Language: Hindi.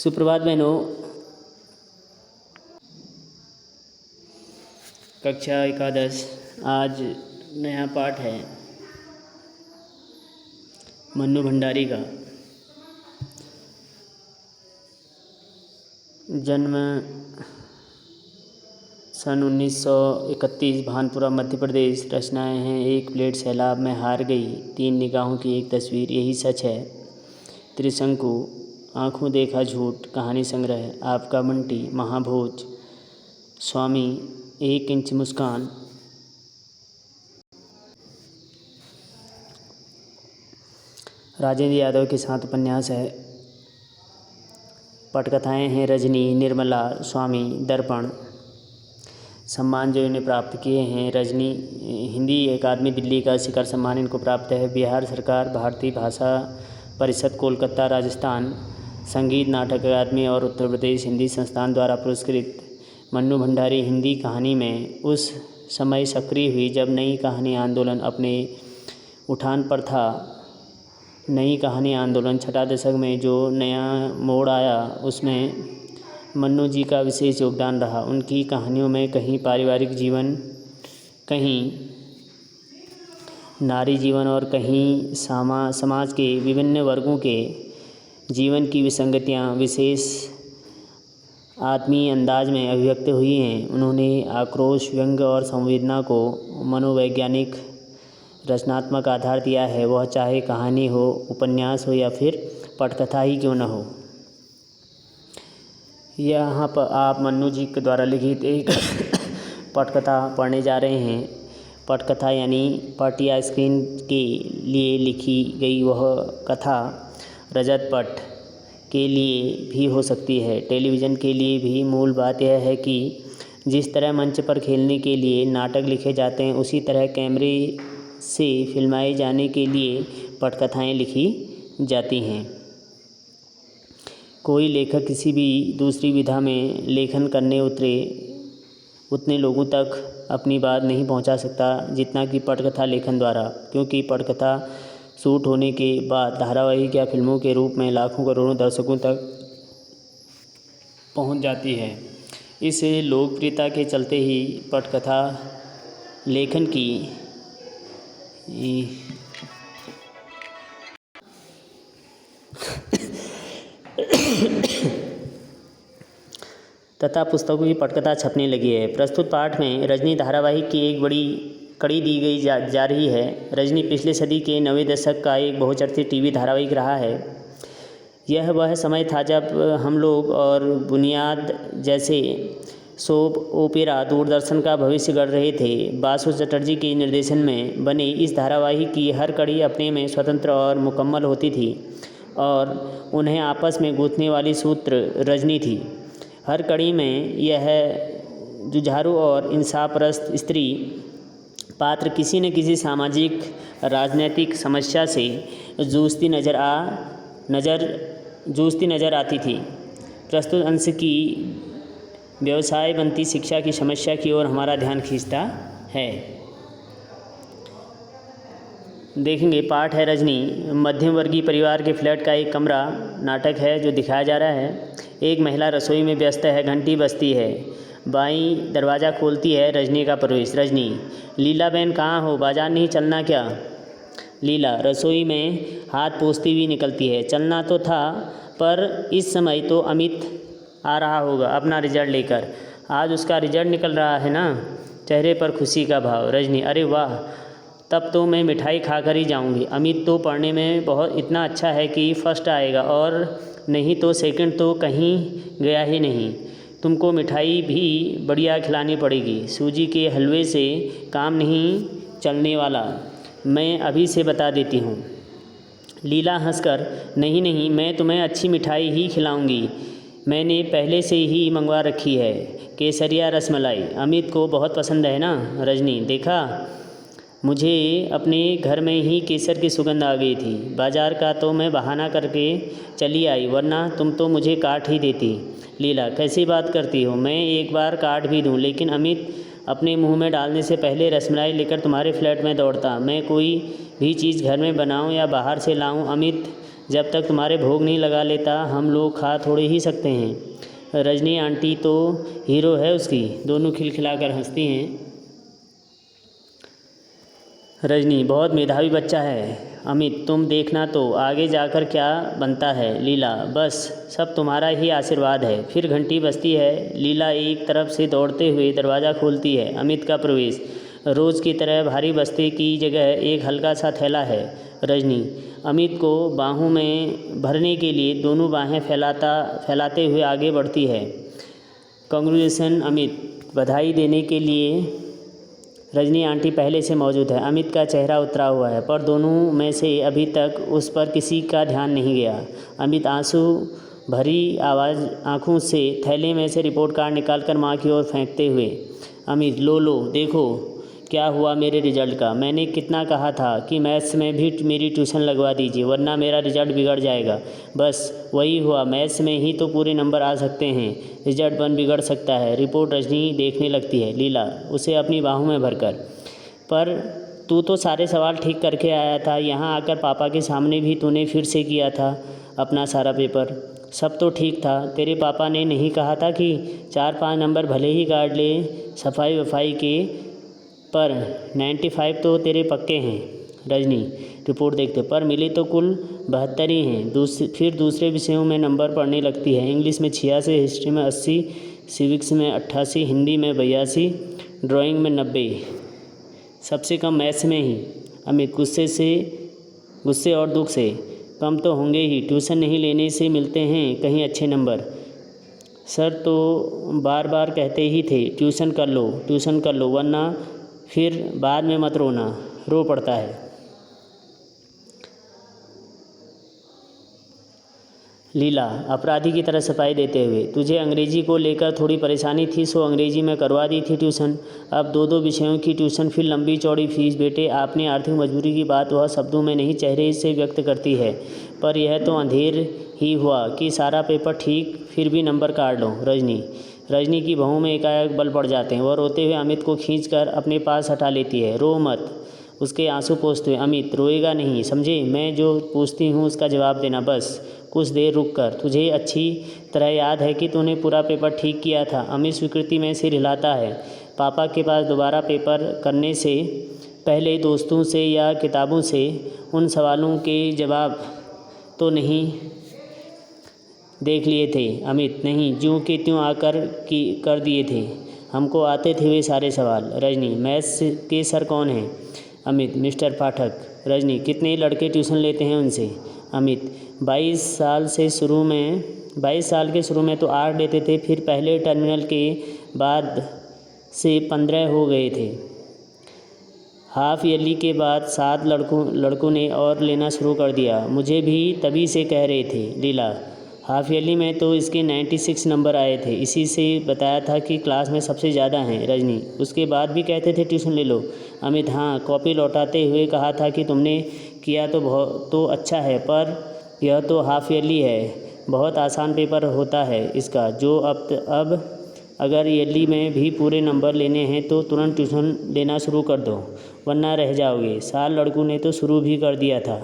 सुप्रभात बहनों। कक्षा एकादश। आज नया पाठ है मन्नू भंडारी का। जन्म सन 1931, भानपुरा मध्य प्रदेश। रचनाएं हैं एक प्लेट सैलाब में हार गई, तीन निगाहों की एक तस्वीर, यही सच है, त्रिशंकु, आँखों देखा झूठ, कहानी संग्रह, आपका बंटी, महाभोज, स्वामी, एक इंच मुस्कान। राजेंद्र यादव के साथ उपन्यास है। पटकथाएं हैं रजनी, निर्मला, स्वामी, दर्पण। सम्मान जो इन्हें प्राप्त किए हैं: रजनी हिंदी अकादमी दिल्ली का शिखर सम्मान इनको प्राप्त है। बिहार सरकार, भारतीय भाषा परिषद कोलकाता राजस्थान, संगीत नाटक अकादमी और उत्तर प्रदेश हिंदी संस्थान द्वारा पुरस्कृत। मन्नू भंडारी हिंदी कहानी में उस समय सक्रिय हुई जब नई कहानी आंदोलन अपने उठान पर था। नई कहानी आंदोलन छठा दशक में जो नया मोड़ आया, उसमें मन्नू जी का विशेष योगदान रहा। उनकी कहानियों में कहीं पारिवारिक जीवन, कहीं नारी जीवन और कहीं समाज के विभिन्न वर्गों के जीवन की विसंगतियाँ विशेष आत्मीय अंदाज में अभिव्यक्त हुई हैं। उन्होंने आक्रोश, व्यंग और संवेदना को मनोवैज्ञानिक रचनात्मक आधार दिया है, वह चाहे कहानी हो, उपन्यास हो या फिर पटकथा ही क्यों न हो। यहाँ पर आप मन्नू जी के द्वारा लिखित एक पटकथा पढ़ने जा रहे हैं। पटकथा यानी पट या स्क्रीन के लिए लिखी गई वह कथा रजत पट के लिए भी हो सकती है, टेलीविज़न के लिए भी। मूल बात यह है कि जिस तरह मंच पर खेलने के लिए नाटक लिखे जाते हैं, उसी तरह कैमरे से फिल्माए जाने के लिए पटकथाएं लिखी जाती हैं। कोई लेखक किसी भी दूसरी विधा में लेखन करने उतने लोगों तक अपनी बात नहीं पहुंचा सकता जितना कि पटकथा लेखन द्वारा, क्योंकि पटकथा शूट होने के बाद धारावाहिक या फिल्मों के रूप में लाखों करोड़ों दर्शकों तक पहुंच जाती है। इस लोकप्रियता के चलते ही पटकथा लेखन की तथा पुस्तकों की पटकथा छपने लगी है। प्रस्तुत पाठ में रजनी धारावाहिक की एक बड़ी कड़ी दी गई जा रही है। रजनी पिछले सदी के 90 दशक का एक बहुचर्चित टीवी धारावाहिक रहा है। यह वह समय था जब हम लोग और बुनियाद जैसे सोप ओपेरा दूरदर्शन का भविष्य गढ़ रहे थे। बासु चटर्जी के निर्देशन में बने इस धारावाहिक की हर कड़ी अपने में स्वतंत्र और मुकम्मल होती थी और उन्हें आपस में गूंथने वाली सूत्र रजनी थी। हर कड़ी में यह जुझारू और इंसाफपरस्त स्त्री पात्र किसी न किसी सामाजिक राजनीतिक समस्या से जूझती नज़र आती थी। प्रस्तुत अंश की व्यवसाय बनती शिक्षा की समस्या की ओर हमारा ध्यान खींचता है। देखेंगे पाठ है रजनी। मध्यम वर्गीय परिवार के फ्लैट का एक कमरा नाटक है जो दिखाया जा रहा है। एक महिला रसोई में व्यस्त है, घंटी बजती है, बाईं दरवाज़ा खोलती है रजनी का प्रवेश। रजनी: लीला बहन कहाँ हो, बाजार नहीं चलना क्या? लीला रसोई में हाथ पोंछती हुई निकलती है। चलना तो था, पर इस समय तो अमित आ रहा होगा अपना रिजल्ट लेकर। आज उसका रिजल्ट निकल रहा है ना? चेहरे पर खुशी का भाव। रजनी: अरे वाह, तब तो मैं मिठाई खाकर ही जाऊंगी। अमित तो पढ़ने में बहुत इतना अच्छा है कि फर्स्ट आएगा, और नहीं तो सेकंड तो कहीं गया ही नहीं। तुमको मिठाई भी बढ़िया खिलानी पड़ेगी, सूजी के हलवे से काम नहीं चलने वाला, मैं अभी से बता देती हूँ। लीला हंसकर: नहीं नहीं, मैं तुम्हें अच्छी मिठाई ही खिलाऊंगी, मैंने पहले से ही मंगवा रखी है, केसरिया रसमलाई, अमित को बहुत पसंद है ना? रजनी: देखा, मुझे अपने घर में ही केसर की सुगंध आ गई थी। बाजार का तो मैं बहाना करके चली आई, वरना तुम तो मुझे काट ही देती। लीला: कैसी बात करती हो, मैं एक बार काट भी दूं, लेकिन अमित अपने मुंह में डालने से पहले रसमलाई लेकर तुम्हारे फ्लैट में दौड़ता। मैं कोई भी चीज़ घर में बनाऊं या बाहर से लाऊं, अमित जब तक तुम्हारे भोग नहीं लगा लेता हम लोग खा थोड़े ही सकते हैं। रजनी आंटी तो हीरो है उसकी। दोनों खिलखिलाकर हंसती हैं। रजनी, बहुत मेधावी बच्चा है। अमित, तुम देखना तो आगे जाकर क्या बनता है। लीला, बस सब तुम्हारा ही आशीर्वाद है। फिर घंटी बजती है। लीला एक तरफ से दौड़ते हुए दरवाज़ा खोलती है। अमित का प्रवेश। रोज़ की तरह भारी बस्ते की जगह एक हल्का सा थैला है। रजनी अमित को बाहों में भरने के लिए दोनों बाहें फैलाते हुए आगे बढ़ती है। कांग्रेचुलेसन अमित, बधाई देने के लिए रजनी आंटी पहले से मौजूद है। अमित का चेहरा उतरा हुआ है, पर दोनों में से अभी तक उस पर किसी का ध्यान नहीं गया। अमित आंसू भरी आंखों से थैले में से रिपोर्ट कार्ड निकालकर माँ की ओर फेंकते हुए, अमित, लो देखो क्या हुआ मेरे रिजल्ट का। मैंने कितना कहा था कि मैथ्स में भी मेरी ट्यूशन लगवा दीजिए, वरना मेरा रिजल्ट बिगड़ जाएगा। बस वही हुआ। मैथ्स में ही तो पूरे नंबर आ सकते हैं, रिजल्ट बिगड़ सकता है। रिपोर्ट रजनी देखने लगती है। लीला उसे अपनी बाहों में भरकर, पर तू तो सारे सवाल ठीक करके आया था। यहाँ आकर पापा के सामने भी तूने फिर से किया था अपना सारा पेपर। सब तो ठीक था। तेरे पापा ने नहीं कहा था कि 4-5 नंबर भले ही काट ले सफाई वफाई के, पर 95 तो तेरे पक्के हैं। रजनी रिपोर्ट देखते, पर मिले तो कुल 72 ही हैं। फिर दूसरे विषयों में नंबर पढ़ने लगती है। इंग्लिश में 86, हिस्ट्री में 80, सिविक्स में 88, हिंदी में 82, ड्राइंग में 90, सबसे कम मैथ्स में ही। अमित गुस्से और दुख से, कम तो होंगे ही, ट्यूशन नहीं लेने से मिलते हैं कहीं अच्छे नंबर। सर तो बार बार कहते ही थे ट्यूशन कर लो वरना फिर बाद में मत रोना। रो पड़ता है। लीला अपराधी की तरह सफाई देते हुए, तुझे अंग्रेजी को लेकर थोड़ी परेशानी थी, सो अंग्रेजी में करवा दी थी ट्यूशन। अब 2-2 विषयों की ट्यूशन, फिर लंबी चौड़ी फीस। बेटे, आपने आर्थिक मजबूरी की बात वह शब्दों में नहीं चेहरे से व्यक्त करती है, पर यह तो अंधेर ही हुआ कि सारा पेपर ठीक, फिर भी नंबर काट लो। रजनी की बहू में एकाएक बल पड़ जाते हैं। वह रोते हुए अमित को खींचकर अपने पास हटा लेती है। रो मत, उसके आंसू पोंछते हुए। अमित, रोएगा नहीं, समझे। मैं जो पूछती हूँ उसका जवाब देना, बस कुछ देर रुक कर। तुझे अच्छी तरह याद है कि तूने पूरा पेपर ठीक किया था। अमित स्वीकृति में सिर हिलाता है। पापा के पास दोबारा पेपर करने से पहले दोस्तों से या किताबों से उन सवालों के जवाब तो नहीं देख लिए थे। अमित, नहीं, ज्यों के त्यों आकर कर दिए थे। हमको आते थे वे सारे सवाल। रजनी, मैथ्स के सर कौन हैं। अमित, मिस्टर पाठक। रजनी, कितने लड़के ट्यूशन लेते हैं उनसे। अमित, 22 साल के शुरू में तो 8 लेते थे, फिर पहले टर्मिनल के बाद से 15 हो गए थे। हाफ ईयरली के बाद 7 लड़कों ने और लेना शुरू कर दिया। मुझे भी तभी से कह रहे थे। लीला, हाफ ईयरली में तो इसके 96 नंबर आए थे, इसी से बताया था कि क्लास में सबसे ज़्यादा हैं। रजनी, उसके बाद भी कहते थे ट्यूशन ले लो। अमित, हाँ, कॉपी लौटाते हुए कहा था कि तुमने किया तो अच्छा है, पर यह तो हाफ ईयरली है, बहुत आसान पेपर होता है इसका। जो अब अगर ईयरली में भी पूरे नंबर लेने हैं तो तुरंत ट्यूशन लेना शुरू कर दो, वरना रह जाओगे। 7 लड़कों ने तो शुरू भी कर दिया था।